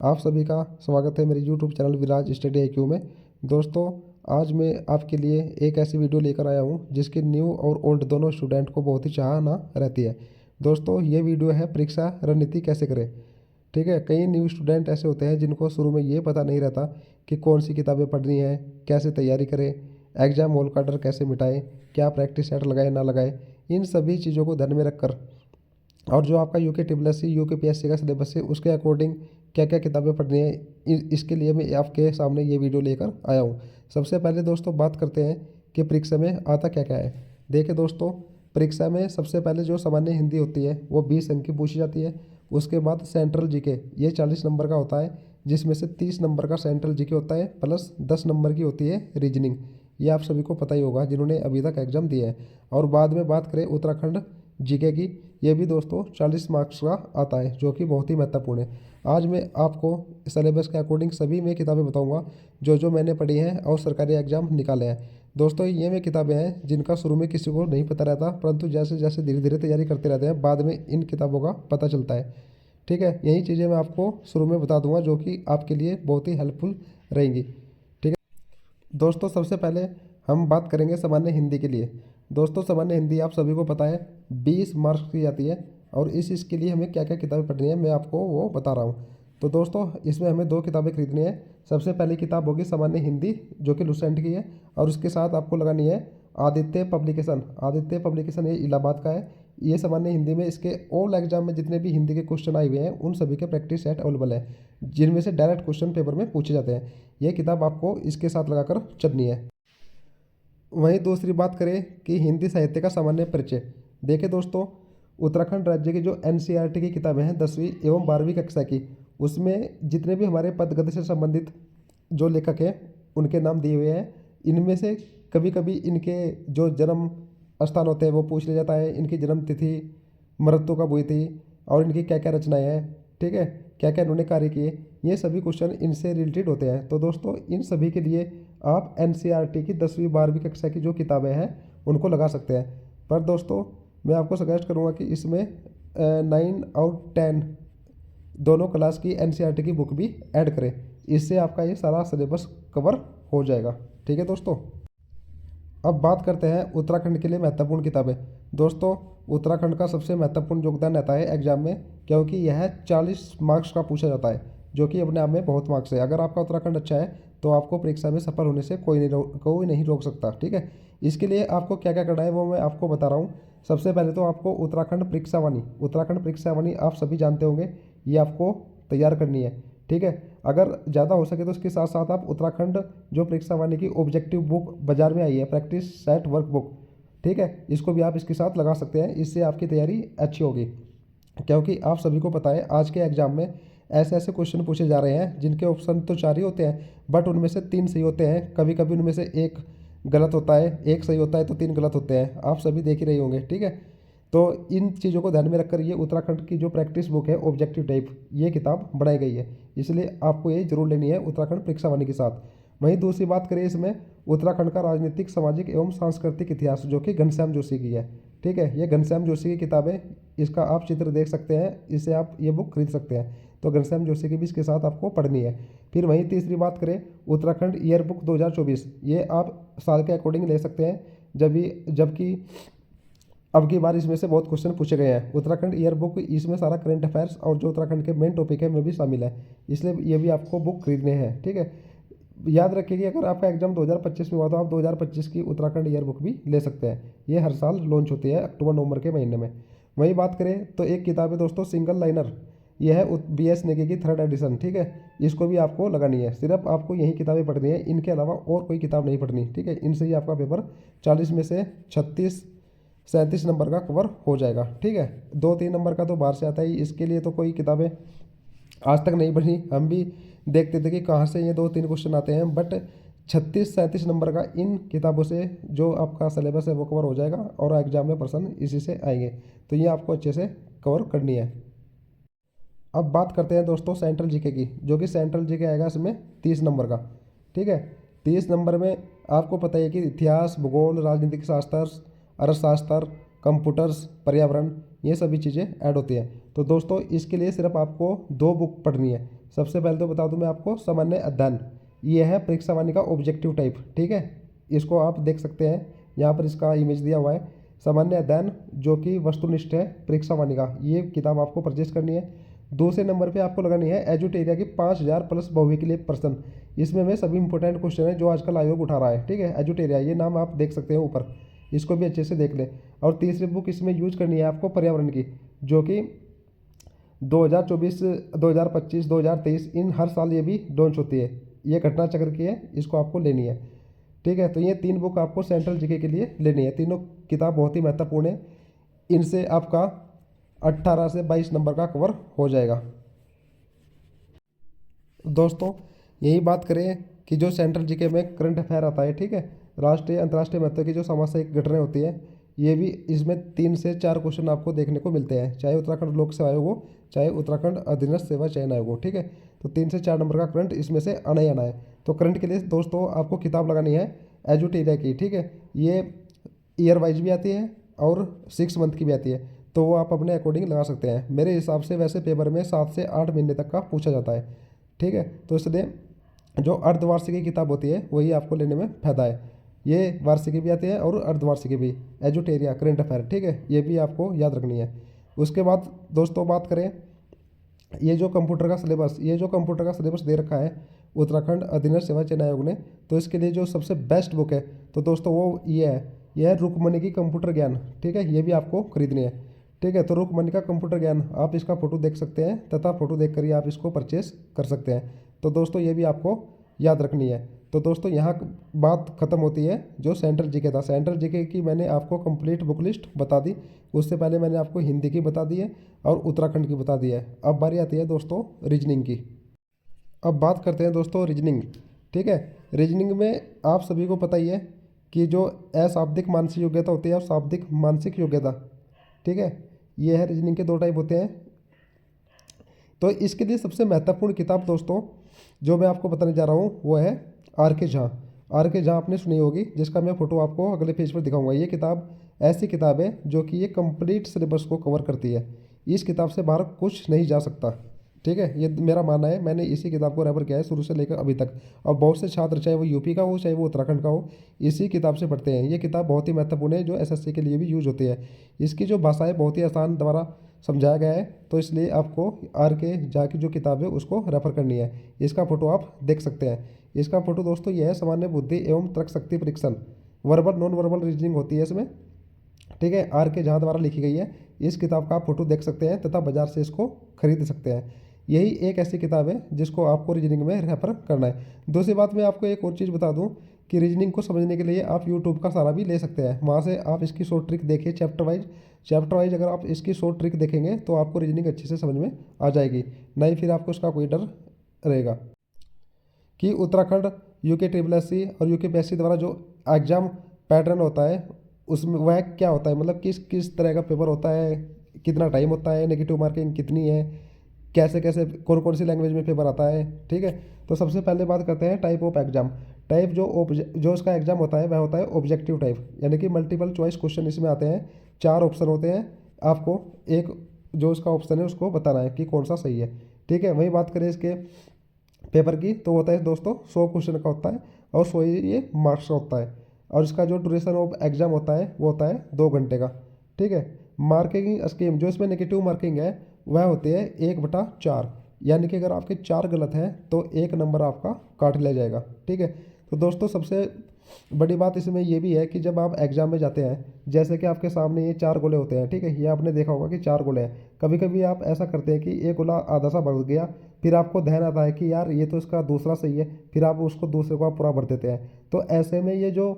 आप सभी का स्वागत है मेरे YouTube चैनल विराज स्टडी IQ में। दोस्तों, आज मैं आपके लिए एक ऐसी वीडियो लेकर आया हूं जिसकी न्यू और ओल्ड दोनों स्टूडेंट को बहुत ही चाहना रहती है। दोस्तों, ये वीडियो है परीक्षा रणनीति कैसे करें। ठीक है, कई न्यू स्टूडेंट ऐसे होते हैं जिनको शुरू में ये पता नहीं रहता कि कौन सी किताबें पढ़नी है, कैसे तैयारी करें, एग्जाम हॉल का डर कैसे मिटाएं, क्या प्रैक्टिस सेट लगाए ना लगाए। इन सभी चीज़ों को ध्यान में रखकर और जो आपका यूके ट्रिपल यूके PSC का सिलेबस है उसके अकॉर्डिंग क्या क्या किताबें पढ़नी है, इसके लिए मैं आपके सामने ये वीडियो लेकर आया हूँ। सबसे पहले दोस्तों बात करते हैं कि परीक्षा में आता क्या क्या है। देखिए दोस्तों, परीक्षा में सबसे पहले जो सामान्य हिंदी होती है वो 20 अंक की पूछी जाती है। उसके बाद सेंट्रल जीके ये 40 नंबर का होता है, जिसमें से 30 नंबर का सेंट्रल जीके होता है प्लस 10 नंबर की होती है रीजनिंग। ये आप सभी को पता ही होगा जिन्होंने अभी तक एग्जाम दिए हैं। और बाद में बात करें उत्तराखंड जीके की, ये भी दोस्तों 40 मार्क्स का आता है जो कि बहुत ही महत्वपूर्ण है। आज मैं आपको सिलेबस के अकॉर्डिंग सभी मैं किताबें बताऊंगा जो जो मैंने पढ़ी हैं और सरकारी एग्जाम निकाले हैं। दोस्तों, ये मैं किताबें हैं जिनका शुरू में किसी को नहीं पता रहता, परंतु जैसे जैसे धीरे धीरे तैयारी करते रहते हैं बाद में इन किताबों का पता चलता है। ठीक है, यही चीज़ें मैं आपको शुरू में बता दूंगा जो कि आपके लिए बहुत ही हेल्पफुल रहेंगी। ठीक है दोस्तों, सबसे पहले हम बात करेंगे सामान्य हिंदी के लिए। दोस्तों, सामान्य हिंदी आप सभी को पता है 20 मार्क्स की जाती है और इस इसके लिए हमें क्या क्या किताबें पढ़नी है मैं आपको वो बता रहा हूँ। तो दोस्तों, इसमें हमें 2 किताबें खरीदनी है। सबसे पहली किताब होगी सामान्य हिंदी जो कि लुसेंट की है, और उसके साथ आपको लगानी है आदित्य पब्लिकेशन। आदित्य पब्लिकेशन ये इलाहाबाद का है। ये सामान्य हिंदी में इसके ऑल एग्जाम में जितने भी हिंदी के क्वेश्चन आए हुए हैं उन सभी के प्रैक्टिस सेट अवेलेबल है, जिनमें से डायरेक्ट क्वेश्चन पेपर में पूछे जाते हैं। ये किताब आपको इसके साथ लगाकर चलनी है। वहीं दूसरी बात करें कि हिंदी साहित्य का सामान्य परिचय। देखिए दोस्तों, उत्तराखंड राज्य की जो NCERT की किताबें हैं 10वीं एवं 12वीं कक्षा की, उसमें जितने भी हमारे पद गद्य से संबंधित जो लेखक हैं उनके नाम दिए हुए हैं। इनमें से कभी कभी इनके जो जन्म स्थान होते हैं वो पूछ लिया जाता है, इनकी जन्म तिथि, मृत्यु कब हुई थी और इनकी क्या क्या रचनाएं हैं। ठीक है, क्या क्या इन्होंने कार्य किए, ये सभी क्वेश्चन इनसे रिलेटेड होते हैं। तो दोस्तों, इन सभी के लिए आप NCERT की 10वीं 12वीं कक्षा की जो किताबें हैं उनको लगा सकते हैं। पर दोस्तों, मैं आपको सजेस्ट करूँगा कि इसमें 9 और 10 दोनों क्लास की NCERT की बुक भी ऐड करें। इससे आपका ये सारा सिलेबस कवर हो जाएगा। ठीक है दोस्तों, अब बात करते हैं उत्तराखंड के लिए महत्वपूर्ण किताबें। दोस्तों, उत्तराखंड का सबसे महत्वपूर्ण योगदान रहता है एग्जाम में, क्योंकि यह 40 मार्क्स का पूछा जाता है जो कि अपने आप में बहुत मार्क्स है। अगर आपका उत्तराखंड अच्छा है तो आपको परीक्षा में सफल होने से कोई नहीं रोक सकता। ठीक है, इसके लिए आपको क्या क्या करना है वो मैं आपको बता रहा हूँ। सबसे पहले तो आपको उत्तराखंड परीक्षा वाणी आप सभी जानते होंगे, ये आपको तैयार करनी है। ठीक है, अगर ज़्यादा हो सके तो उसके साथ साथ आप उत्तराखंड जो परीक्षा वाणी की ऑब्जेक्टिव बुक बाजार में आई है, प्रैक्टिस सेट वर्क बुक, ठीक है, इसको भी आप इसके साथ लगा सकते हैं। इससे आपकी तैयारी अच्छी होगी, क्योंकि आप सभी को पता है आज के एग्जाम में ऐसे ऐसे क्वेश्चन पूछे जा रहे हैं जिनके ऑप्शन तो 4 ही होते हैं, बट उनमें से 3 सही होते हैं। कभी कभी उनमें से एक गलत होता है, एक सही होता है तो 3 गलत होते हैं। आप सभी देख ही रहे होंगे। ठीक है, तो इन चीज़ों को ध्यान में रखकर ये उत्तराखंड की जो प्रैक्टिस बुक है ऑब्जेक्टिव टाइप, ये किताब बनाई गई है, इसलिए आपको ये जरूर लेनी है उत्तराखंड परीक्षा वाणी के साथ। वहीं दूसरी बात करें इसमें उत्तराखंड का राजनीतिक, सामाजिक एवं सांस्कृतिक इतिहास जो कि घनश्याम जोशी की है। ठीक है, ये घनश्याम जोशी की किताब है, इसका आप चित्र देख सकते हैं, इससे आप ये बुक खरीद सकते हैं। तो घनश्याम जोशी की भी इसके साथ आपको पढ़नी है। फिर वहीं तीसरी बात करें उत्तराखंड ईयर बुक 2024, ये आप साल के अकॉर्डिंग ले सकते हैं, जबकि अब की बार इसमें से बहुत क्वेश्चन पूछे गए हैं। उत्तराखंड ईयर बुक, इसमें सारा करंट अफेयर्स और जो उत्तराखंड के मेन टॉपिक है में भी शामिल है, इसलिए ये भी आपको बुक खरीदने हैं। ठीक है, याद रखिए कि अगर आपका एग्जाम 2025 में हुआ तो आप 2025 की उत्तराखंड ईयर बुक भी ले सकते हैं। ये हर साल लॉन्च होती है अक्टूबर नवंबर के महीने में। वहीं बात करें तो एक किताब है दोस्तों सिंगल लाइनर, यह है BS नेगी की 3rd एडिशन। ठीक है, इसको भी आपको लगानी है। सिर्फ आपको यही किताबें पढ़नी है, इनके अलावा और कोई किताब नहीं पढ़नी। ठीक है, इनसे ही आपका पेपर 40 में से 37 नंबर का कवर हो जाएगा। ठीक है, 2-3 नंबर का तो बाहर से आता ही, इसके लिए तो कोई किताबें आज तक नहीं पढ़ी। हम भी देखते थे कि कहाँ से ये 2-3 क्वेश्चन आते हैं, बट 36-37 नंबर का इन किताबों से जो आपका सिलेबस है वो कवर हो जाएगा और एग्जाम में प्रश्न इसी से आएंगे। तो ये आपको अच्छे से कवर करनी है। अब बात करते हैं दोस्तों सेंट्रल जीके की, जो कि सेंट्रल जीके आएगा इसमें 30 नंबर का। ठीक है, 30 नंबर में आपको पता है कि इतिहास, भूगोल, राजनीतिक शास्त्र, अर्थशास्त्र, कंप्यूटर्स, पर्यावरण, ये सभी चीज़ें ऐड होती हैं। तो दोस्तों, इसके लिए सिर्फ आपको 2 बुक पढ़नी है। सबसे पहले तो बता दूं मैं आपको, सामान्य अध्ययन ये है परीक्षा वाणी का ऑब्जेक्टिव टाइप, ठीक है। इसको आप देख सकते हैं, यहाँ पर इसका इमेज दिया हुआ है। सामान्य अध्ययन जो कि वस्तुनिष्ठ है परीक्षा वाणी का, ये किताब आपको परचेज करनी है। दूसरे नंबर पे आपको लगानी है एजुटेरिया की 5000 प्लस बहुवी के लिए प्रश्न। इसमें में सभी इंपॉर्टेंट क्वेश्चन है जो आजकल आयोग उठा रहा है, ठीक है। एजुटेरिया ये नाम आप देख सकते हैं ऊपर, इसको भी अच्छे से देख लें। और तीसरी बुक इसमें यूज करनी है आपको पर्यावरण की, जो कि 2024, 2025, 2023 इन हर साल ये भी लॉन्च होती है। ये घटना चक्र की है, इसको आपको लेनी है, ठीक है। तो ये 3 बुक आपको सेंट्रल जीके के लिए लेनी है। तीनों किताब बहुत ही महत्वपूर्ण है, इनसे आपका 18 से 22 नंबर का कवर हो जाएगा। दोस्तों यही बात करें कि जो सेंट्रल जीके में करंट अफेयर आता है, ठीक है, राष्ट्रीय अंतर्राष्ट्रीय महत्व की जो सामाजिक घटनाएं होती है, ये भी इसमें 3 से 4 क्वेश्चन आपको देखने को मिलते हैं, चाहे उत्तराखंड लोक सेवा आयोग हो, चाहे उत्तराखंड अधीनस्थ सेवा चयन आयोग हो, ठीक है। तो 3 से 4 नंबर का करंट इसमें से आना ही आना है। तो करंट के लिए दोस्तों आपको किताब लगानी है एजुटेरिया की, ठीक है। ये ईयर वाइज भी आती है और 6 मंथ की भी आती है, तो वो आप अपने अकॉर्डिंग लगा सकते हैं। मेरे हिसाब से वैसे पेपर में 7 से 8 महीने तक का पूछा जाता है, ठीक है। तो इसलिए जो अर्धवार्षिकी किताब होती है वही आपको लेने में फायदा है। ये वार्षिकी भी आती है और अर्धवार्षिकी भी, एजुटेरिया करंट अफेयर, ठीक है, ये भी आपको याद रखनी है। उसके बाद दोस्तों बात करें, ये जो कंप्यूटर का सिलेबस, ये जो कंप्यूटर का सिलेबस दे रखा है उत्तराखंड अधीनस्थ सेवा चयन आयोग ने, तो इसके लिए जो सबसे बेस्ट बुक है तो दोस्तों वो ये है, यह है रुक्मणी की कंप्यूटर ज्ञान, ठीक है। ये भी आपको खरीदनी है, ठीक है। तो रुक्मणी का कंप्यूटर ज्ञान, आप इसका फोटो देख सकते हैं तथा फोटो देख कर ही आप इसको परचेस कर सकते हैं। तो दोस्तों ये भी आपको याद रखनी है। तो दोस्तों यहाँ बात खत्म होती है जो सेंट्रल जीके था। सेंट्रल जीके की मैंने आपको कंप्लीट बुक लिस्ट बता दी, उससे पहले मैंने आपको हिंदी की बता दी है और उत्तराखंड की बता दी है। अब बारी आती है दोस्तों रीजनिंग की। अब बात करते हैं दोस्तों रीजनिंग, ठीक है। रीजनिंग में आप सभी को पता ही है कि जो अशाब्दिक मानसिक योग्यता होती है और शाब्दिक मानसिक योग्यता, ठीक है, ये है रीजनिंग के 2 टाइप होते हैं। तो इसके लिए सबसे महत्वपूर्ण किताब दोस्तों जो मैं आपको बताने जा रहा हूँ वो है आर के झा। आर के झा आपने सुनी होगी, जिसका मैं फोटो आपको अगले पेज पर दिखाऊंगा। ये किताब ऐसी किताब है जो कि ये कंप्लीट सिलेबस को कवर करती है। इस किताब से बाहर कुछ नहीं जा सकता, ठीक है। ये मेरा मानना है, मैंने इसी किताब को रेफर किया है शुरू से लेकर अभी तक। और बहुत से छात्र, चाहे वो यूपी का हो चाहे वो उत्तराखंड का हो, इसी किताब से पढ़ते हैं। ये किताब बहुत ही महत्वपूर्ण है जो एसएससी के लिए भी यूज होती है। इसकी जो भाषा है बहुत ही आसान द्वारा समझाया गया है, तो इसलिए आपको आर के झा की जो किताब है उसको रेफर करनी है। इसका फोटो आप देख सकते हैं। इसका फोटो दोस्तों ये है, सामान्य बुद्धि एवं तर्क शक्ति परीक्षण, वर्बल नॉन वर्बल रीजनिंग होती है इसमें, ठीक है। आर के झा द्वारा लिखी गई है। इस किताब का आप फोटो देख सकते हैं तथा बाजार से इसको खरीद सकते हैं। यही एक ऐसी किताब है जिसको आपको रीजनिंग में रेफर करना है। दूसरी बात मैं आपको एक और चीज़ बता दूं कि रीजनिंग को समझने के लिए आप यूट्यूब का सहारा भी ले सकते हैं। वहाँ से आप इसकी शॉर्ट ट्रिक देखिए, चैप्टर वाइज अगर आप इसकी शॉर्ट ट्रिक देखेंगे तो आपको रीजनिंग अच्छे से समझ में आ जाएगी, नहीं फिर आपको उसका कोई डर रहेगा। कि उत्तराखंड यूके ट्रिपल एससी और यूके पीएससी द्वारा जो एग्ज़ाम पैटर्न होता है उसमें वह क्या होता है, मतलब किस किस तरह का पेपर होता है, कितना टाइम होता है, नेगेटिव मार्किंग कितनी है, कैसे कैसे कौन कौन सी लैंग्वेज में पेपर आता है, ठीक है। तो सबसे पहले बात करते हैं टाइप ऑफ एग्जाम। टाइप जो उसका एग्जाम होता है वह होता है ऑब्जेक्टिव टाइप, यानी कि मल्टीपल चॉइस क्वेश्चन इसमें आते हैं। 4 ऑप्शन होते हैं, आपको एक जो उसका ऑप्शन है उसको बताना है कि कौन सा सही है, ठीक है। वही बात करें इसके पेपर की तो होता है दोस्तों 100 क्वेश्चन का होता है और 100 ये मार्क्स का होता है। और इसका जो ड्यूरेशन ऑफ एग्जाम होता है वो होता है 2 घंटे का, ठीक है। मार्किंग स्कीम जो इसमें नेगेटिव मार्किंग है वह होती है 1/4, यानी कि अगर आपके 4 गलत हैं तो 1 नंबर आपका काट लिया जाएगा, ठीक है। तो दोस्तों सबसे बड़ी बात इसमें ये भी है कि जब आप एग्जाम में जाते हैं, जैसे कि आपके सामने ये 4 गोले होते हैं, ठीक है, ये आपने देखा होगा कि 4 गोले हैं। कभी कभी आप ऐसा करते हैं कि एक गोला आधा सा भर गया, फिर आपको ध्यान आता है कि यार ये तो इसका दूसरा सही है, फिर आप उसको दूसरे को आप पूरा भर देते हैं। तो ऐसे में ये जो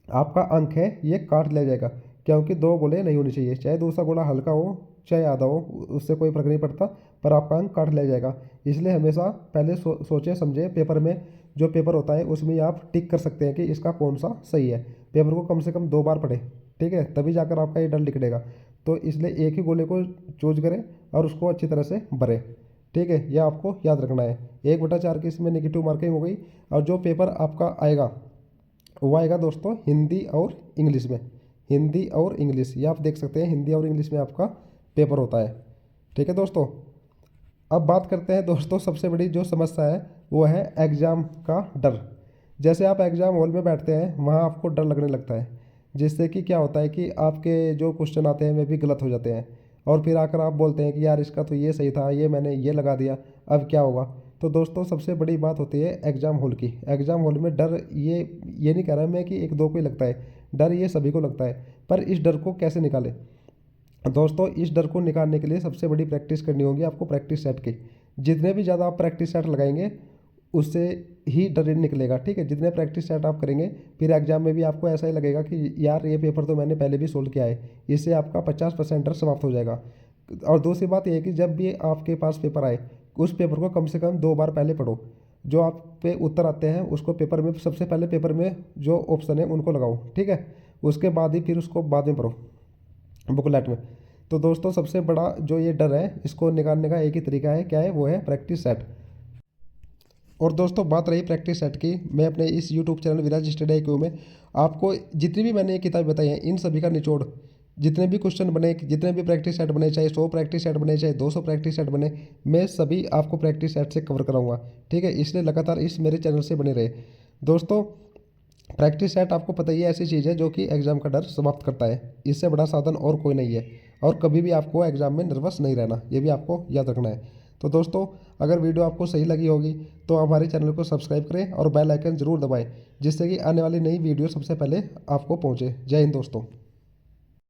आपका अंक है ये काट लिया जाएगा, क्योंकि 2 गोले नहीं होने चाहिए, चाहे दूसरा गोला हल्का हो चाहे आधा हो, उससे कोई फर्क नहीं पड़ता, पर आपका अंक काट लिया जाएगा। इसलिए हमेशा पहले सोचे समझे, पेपर में जो पेपर होता है उसमें आप टिक कर सकते हैं कि इसका कौन सा सही है। पेपर को कम से कम 2 बार पढ़े, ठीक है, तभी जाकर आपका ये डर निकलेगा। तो इसलिए एक ही गोले को चूज करें और उसको अच्छी तरह से भरें, ठीक है। यह आपको याद रखना है। 1/4 की इसमें नेगेटिव मार्किंग हो गई। और जो पेपर आपका आएगा वो आएगा दोस्तों हिंदी और इंग्लिश में, हिंदी और इंग्लिश, ये आप देख सकते हैं, हिंदी और इंग्लिश में आपका पेपर होता है, ठीक है दोस्तों। अब बात करते हैं दोस्तों, सबसे बड़ी जो समस्या है वो है एग्ज़ाम का डर। जैसे आप एग्ज़ाम हॉल में बैठते हैं वहाँ आपको डर लगने लगता है, जिससे कि क्या होता है कि आपके जो क्वेश्चन आते हैं वे भी गलत हो जाते हैं, और फिर आकर आप बोलते हैं कि यार इसका तो ये सही था, ये मैंने ये लगा दिया, अब क्या होगा। तो दोस्तों सबसे बड़ी बात होती है एग्ज़ाम हॉल की। एग्ज़ाम हॉल में डर, ये नहीं कह रहा मैं कि एक दो को ही लगता है, डर ये सभी को लगता है। पर इस डर को कैसे निकालें दोस्तों? इस डर को निकालने के लिए सबसे बड़ी प्रैक्टिस करनी होगी आपको, प्रैक्टिस सेट की। जितने भी ज़्यादा आप प्रैक्टिस सेट लगाएंगे उससे ही डर निकलेगा, ठीक है। जितने प्रैक्टिस सेट आप करेंगे फिर एग्जाम में भी आपको ऐसा ही लगेगा कि यार ये पेपर तो मैंने पहले भी सोल्व किया है। इससे आपका 50% डर समाप्त हो जाएगा। और दूसरी बात यह है कि जब भी आपके पास पेपर आए उस पेपर को कम से कम 2 बार पहले पढ़ो। जो आप पे उत्तर आते हैं उसको पेपर में, सबसे पहले पेपर में जो ऑप्शन है उनको लगाओ, ठीक है। उसके बाद ही फिर उसको बाद में पढ़ो बुकलेट में। तो दोस्तों सबसे बड़ा जो ये डर है इसको निकालने का एक ही तरीका है, क्या है वो है प्रैक्टिस सेट। और दोस्तों बात रही प्रैक्टिस सेट की, मैं अपने इस यूट्यूब चैनल विराज स्टडी IQ में आपको जितनी भी मैंने ये किताब बताई हैं इन सभी का निचोड़, जितने भी क्वेश्चन बने, जितने भी प्रैक्टिस सेट बने, चाहे 100 प्रैक्टिस सेट बने, चाहे 200 प्रैक्टिस सेट बने, मैं सभी आपको प्रैक्टिस सेट से कवर कराऊंगा, ठीक है। इसलिए लगातार इस मेरे चैनल से बने रहे दोस्तों। प्रैक्टिस सेट आपको पता ही है, ऐसी चीज़ है जो कि एग्ज़ाम का डर समाप्त करता है। इससे बड़ा साधन और कोई नहीं है। और कभी भी आपको एग्ज़ाम में नर्वस नहीं रहना, ये भी आपको याद रखना है। तो दोस्तों अगर वीडियो आपको सही लगी होगी तो हमारे चैनल को सब्सक्राइब करें और बेल आइकन ज़रूर दबाएं, जिससे कि आने वाली नई वीडियो सबसे पहले आपको पहुंचे। जय हिंद दोस्तों।